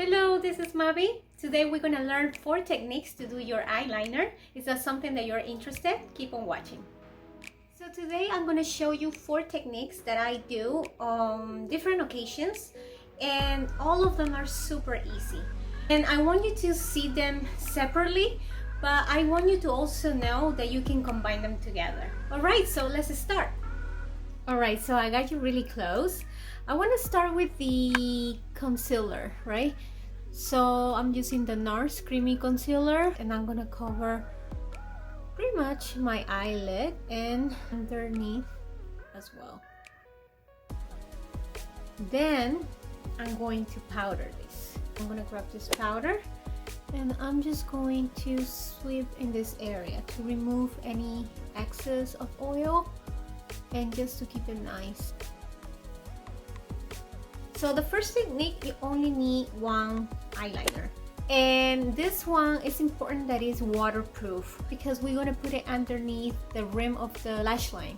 Hello, this is Mavi. Today we're going to learn 4 techniques to do your eyeliner. Is that something that you're interested? Keep on watching. So today I'm going to show you 4 techniques that I do on different occasions, and all of them are super easy. And I want you to see them separately, but I want you to also know that you can combine them together. Alright, so let's start. Alright, so I got you really close. I want to start with the concealer, right? So I'm using the NARS Creamy Concealer, and I'm gonna cover pretty much my eyelid and underneath as well. Then I'm going to powder this. I'm gonna grab this powder and I'm just going to sweep in this area to remove any excess of oil and just to keep it nice. So the first technique, you only need one eyeliner, and this one is important that it's waterproof because we're gonna put it underneath the rim of the lash line,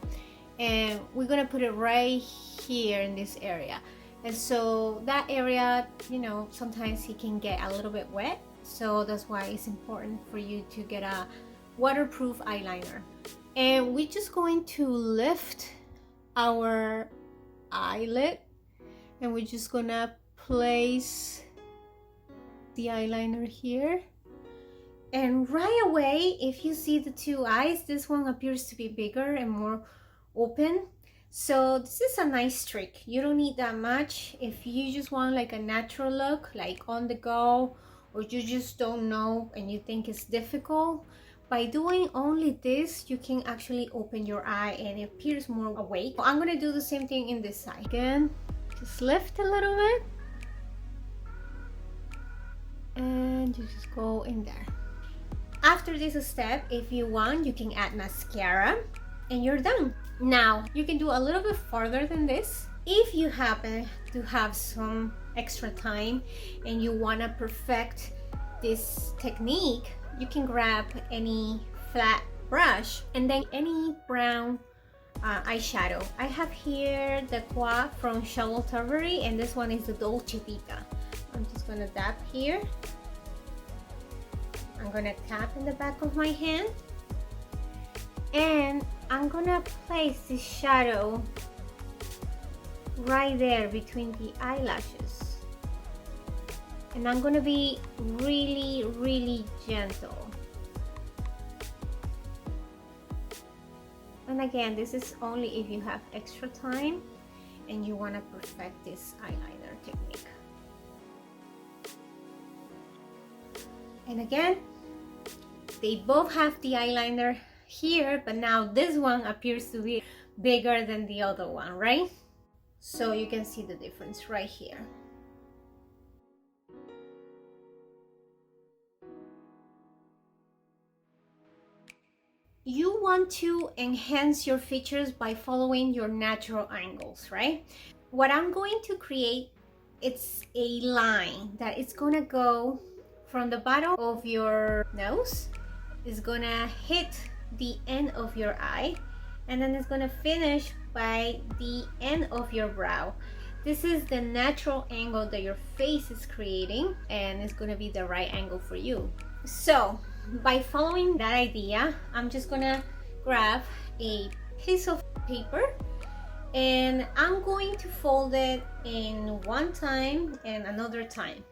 and we're gonna put it right here in this area. And so that area, you know, sometimes it can get a little bit wet, so that's why it's important for you to get a waterproof eyeliner. And we're just going to lift our eyelid, and we're just gonna place the eyeliner here. And right away, if you see the two eyes, this one appears to be bigger and more open. So this is a nice trick. You don't need that much. If you just want like a natural look, like on the go, or you just don't know and you think it's difficult, by doing only this, you can actually open your eye and it appears more awake. I'm gonna do the same thing in this side. Again, just lift a little bit and you just go in there. After this step, if you want, you can add mascara and you're done. Now you can do a little bit farther than this. If you happen to have some extra time and you want to perfect this technique, you can grab any flat brush and then any brown eyeshadow. I have here the Qua from Tilbury, and this one is the Dolce Vita. I'm just gonna dab here. I'm gonna tap in the back of my hand, and I'm gonna place this shadow right there between the eyelashes. And I'm gonna be really gentle. And again, this is only if you have extra time and you want to perfect this eyeliner technique. And again, they both have the eyeliner here, but now this one appears to be bigger than the other one, right? So you can see the difference right here. You want to enhance your features by following your natural angles, right? What I'm going to create, it's a line that it's gonna go from the bottom of your nose, it's gonna hit the end of your eye, and then it's gonna finish by the end of your brow. This is the natural angle that your face is creating, and it's gonna be the right angle for you. So by following that idea, I'm just gonna grab a piece of paper and I'm going to fold it in one time and another time.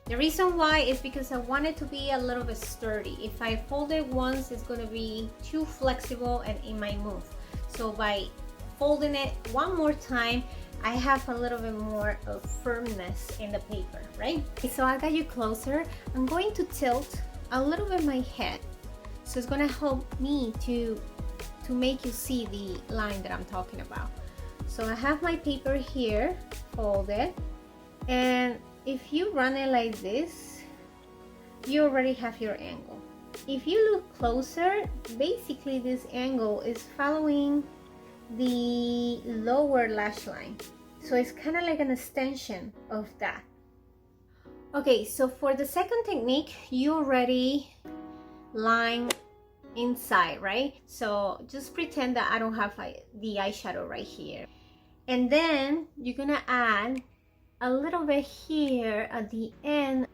The reason why is because I want it to be a little bit sturdy. If I fold it once, it's gonna be too flexible and it might move. So by folding it one more time, I have a little bit more of firmness in the paper, right? So I got you closer. I'm going to tilt a little bit my head, so it's gonna help me to make you see the line that I'm talking about. So I have my paper here folded, and if you run it like this, you already have your angle. If you look closer, basically this angle is following the lower lash line, so it's kind of like an extension of that. Okay, so for the second technique, you already line inside, right? So just pretend that I don't have the eyeshadow right here. And then you're gonna add a little bit here at the end.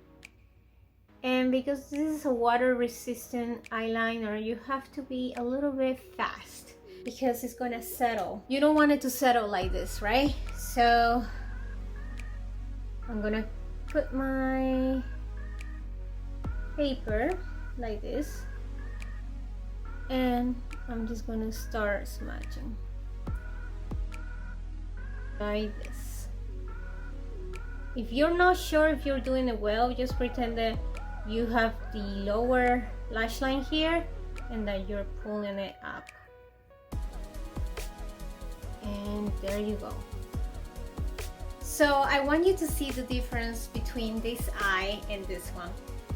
And because this is a water resistant eyeliner, you have to be a little bit fast because it's gonna settle. You don't want it to settle like this, right? So I'm gonna put my paper like this, and I'm just gonna start smudging like this. If you're not sure if you're doing it well, just pretend that you have the lower lash line here and that you're pulling it up. And there you go. So I want you to see the difference between this eye and this one.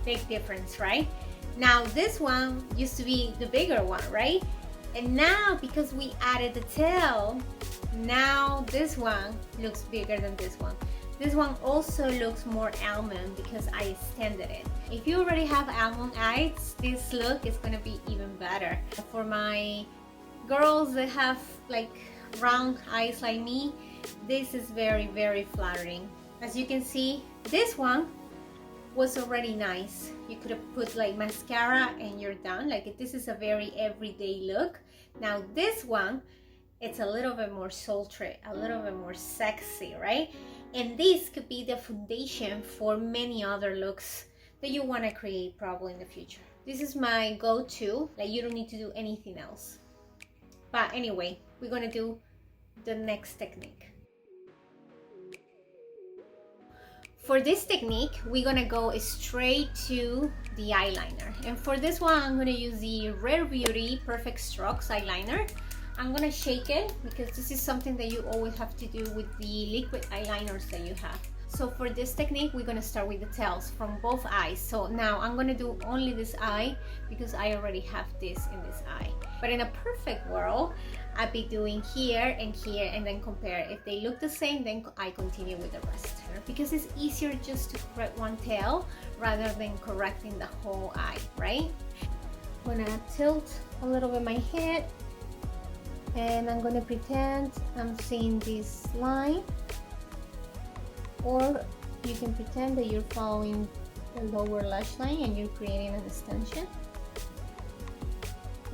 Big difference, right? Now this one used to be the bigger one, right? And now because we added the tail, now this one looks bigger than this one. This one also looks more almond because I extended it. If you already have almond eyes, this look is gonna be even better. For my girls that have like round eyes like me, this is very, very flattering. As you can see, this one was already nice. You could have put like mascara and you're done. Like this is a very everyday look. Now this one, it's a little bit more sultry, a little bit more sexy, right? And this could be the foundation for many other looks that you want to create probably in the future. This is my go-to, like you don't need to do anything else. But anyway, we're gonna do the next technique. For this technique, we're gonna go straight to the eyeliner. And for this one, I'm gonna use the Rare Beauty Perfect Strokes eyeliner. I'm gonna shake it because this is something that you always have to do with the liquid eyeliners that you have. So for this technique, we're gonna start with the tails from both eyes. So now I'm gonna do only this eye because I already have this in this eye. But in a perfect world, I'd be doing here and then compare. If they look the same, then I continue with the rest. Because it's easier just to correct one tail rather than correcting the whole eye, right? I'm gonna tilt a little bit my head and I'm gonna pretend I'm seeing this line, or you can pretend that you're following the lower lash line and you're creating an extension.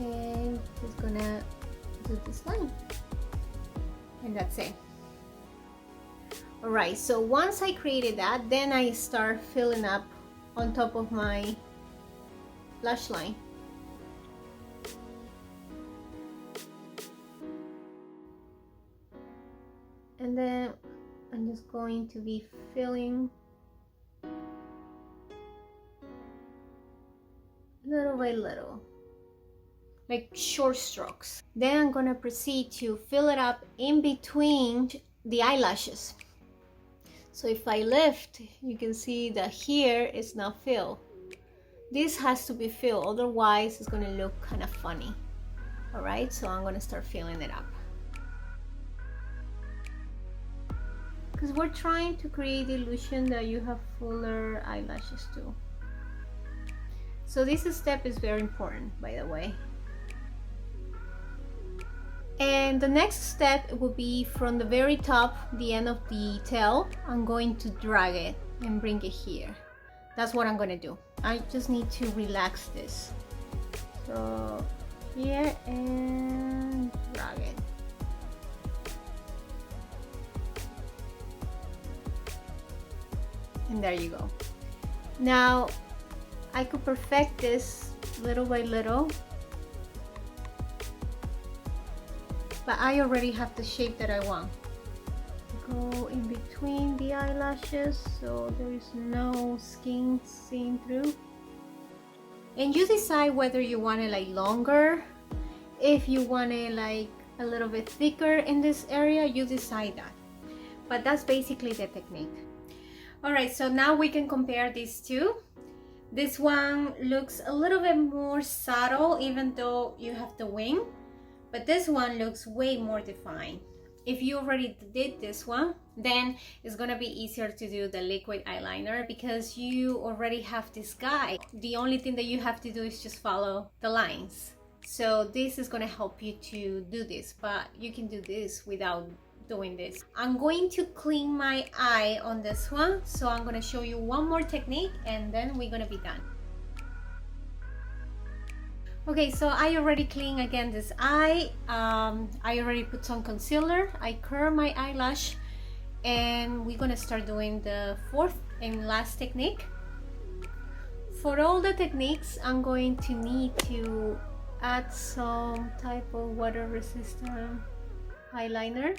And just gonna do this line, and that's it. All right, so once I created that, then I start filling up on top of my lash line. And then I'm just going to be filling little by little, like short strokes. Then I'm gonna proceed to fill it up in between the eyelashes. So if I lift, you can see that here is not filled. This has to be filled, otherwise it's gonna look kind of funny. All right, so I'm gonna start filling it up. Because we're trying to create the illusion that you have fuller eyelashes too. So this step is very important, by the way. And the next step will be from the very top, the end of the tail. I'm going to drag it and bring it here. That's what I'm gonna do. I just need to relax this. So here and drag it. And there you go. Now I could perfect this little by little, but I already have the shape that I want. Go in between the eyelashes so there is no skin seen through. And you decide whether you want it like longer, if you want it like a little bit thicker in this area, you decide that. But that's basically the technique. All right, so now we can compare these two. This one looks a little bit more subtle even though you have the wing, but this one looks way more defined. If you already did this one, then it's gonna be easier to do the liquid eyeliner because you already have this guy. The only thing that you have to do is just follow the lines. So this is gonna help you to do this, but you can do this without doing this. I'm going to clean my eye on this one, so I'm gonna show you one more technique and then we're gonna be done. Okay, so I already cleaned again this eye. I already put some concealer. I curl my eyelash, and we're gonna start doing the fourth and last technique. For all the techniques, I'm going to need to add some type of water resistant eyeliner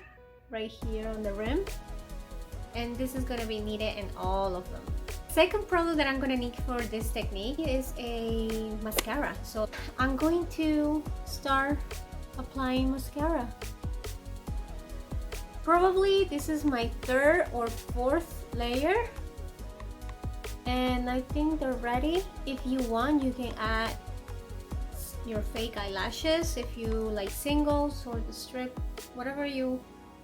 right here on the rim, and this is gonna be needed in all of them. Second product that I'm gonna need for this technique is a mascara. So I'm going to start applying mascara. Probably this is my third or fourth layer, and I think they're ready. If you want, you can add your fake eyelashes if you like singles or the strip, whatever you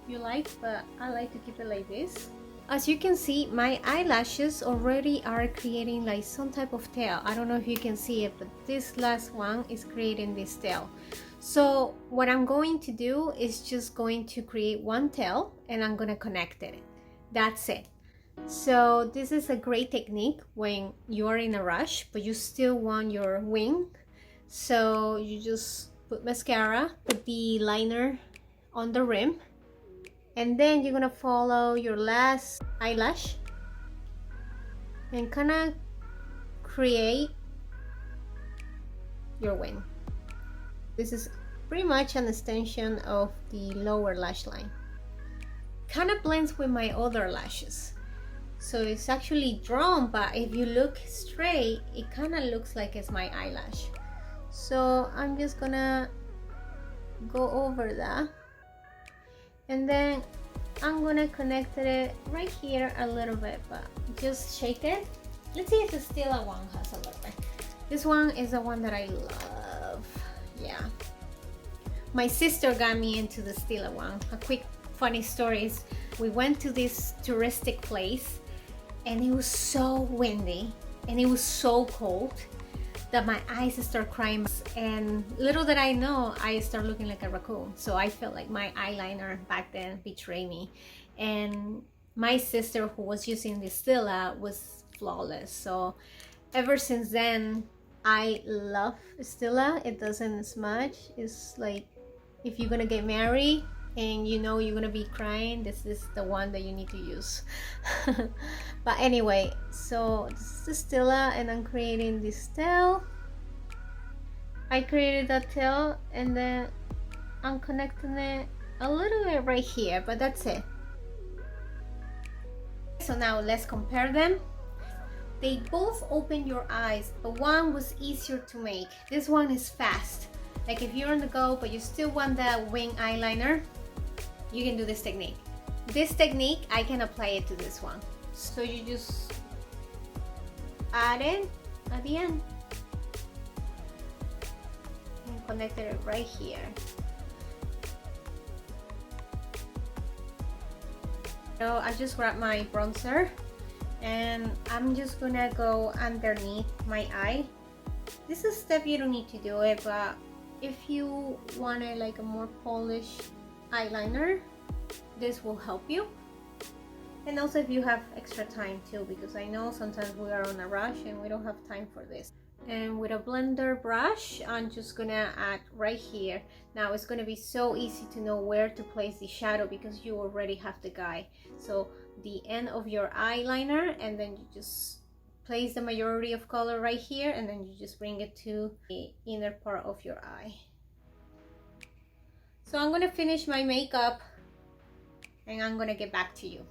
like, but I like to keep it like this. As you can see, my eyelashes already are creating like some type of tail. I don't know if you can see it, but this last one is creating this tail. So what I'm going to do is just going to create one tail and I'm gonna connect it. That's it. So this is a great technique when you're in a rush, but you still want your wing. So you just put mascara, put the liner on the rim, and then you're gonna follow your last eyelash and kind of create your wing. This is pretty much an extension of the lower lash line. Kind of blends with my other lashes. So it's actually drawn, but if you look straight, it kind of looks like it's my eyelash. So I'm just gonna go over that. And then I'm gonna connect it right here a little bit, but just shake it. Let's see if the Stila one has a little bit. This one is the one that I love. Yeah. My sister got me into the Stila one. A quick funny story is we went to this touristic place and it was so windy and it was so cold that my eyes start crying, and little did I know I start looking like a raccoon. So I felt like my eyeliner back then betrayed me, and my sister who was using the Stila was flawless. So ever since then I love Stila. It doesn't smudge. It's like if you're gonna get married and you know you're gonna be crying, this is the one that you need to use. But anyway, so this is Stila and I'm creating this tail. I created that tail and then I'm connecting it a little bit right here, but that's it. So now let's compare them. They both open your eyes, but one was easier to make. This one is fast. Like if you're on the go but you still want that wing eyeliner, you can do this technique. This technique, I can apply it to this one. So you just add it at the end and connect it right here. So I just grab my bronzer and I'm just gonna go underneath my eye. This is a step you don't need to do it, but if you wanted like a more polished eyeliner, this will help you. And also if you have extra time too, because I know sometimes we are on a rush and we don't have time for this. And with a blender brush, I'm just gonna add right here. Now it's gonna be so easy to know where to place the shadow because you already have the guide. So the end of your eyeliner, and then you just place the majority of color right here, and then you just bring it to the inner part of your eye. So I'm gonna finish my makeup and I'm gonna get back to you.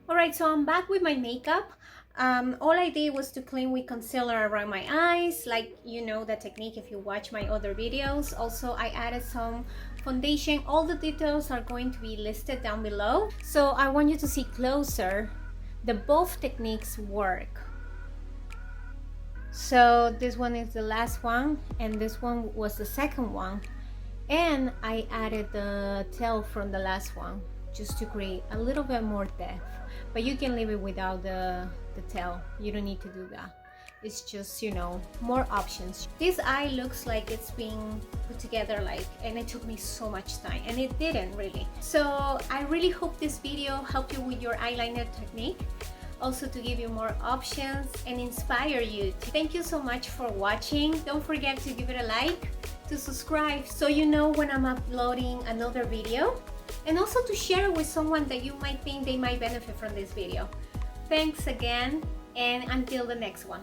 Alright, so I'm back with my makeup. All I did was to clean with concealer around my eyes, like you know the technique if you watch my other videos. Also, I added some foundation. All the details are going to be listed down below. So I want you to see closer that both techniques work. So this one is the last one and this one was the second one. And I added the tail from the last one just to create a little bit more depth, but you can leave it without the tail. You don't need to do that. it's just, you know, more options. This eye looks like it's being put together like, and it took me so much time, and it didn't really. So I really hope this video helped you with your eyeliner technique, also to give you more options and inspire you. Thank you so much for watching. Don't forget to give it a like, to subscribe so you know when I'm uploading another video, and also to share it with someone that you might think they might benefit from this video. Thanks again, and until the next one.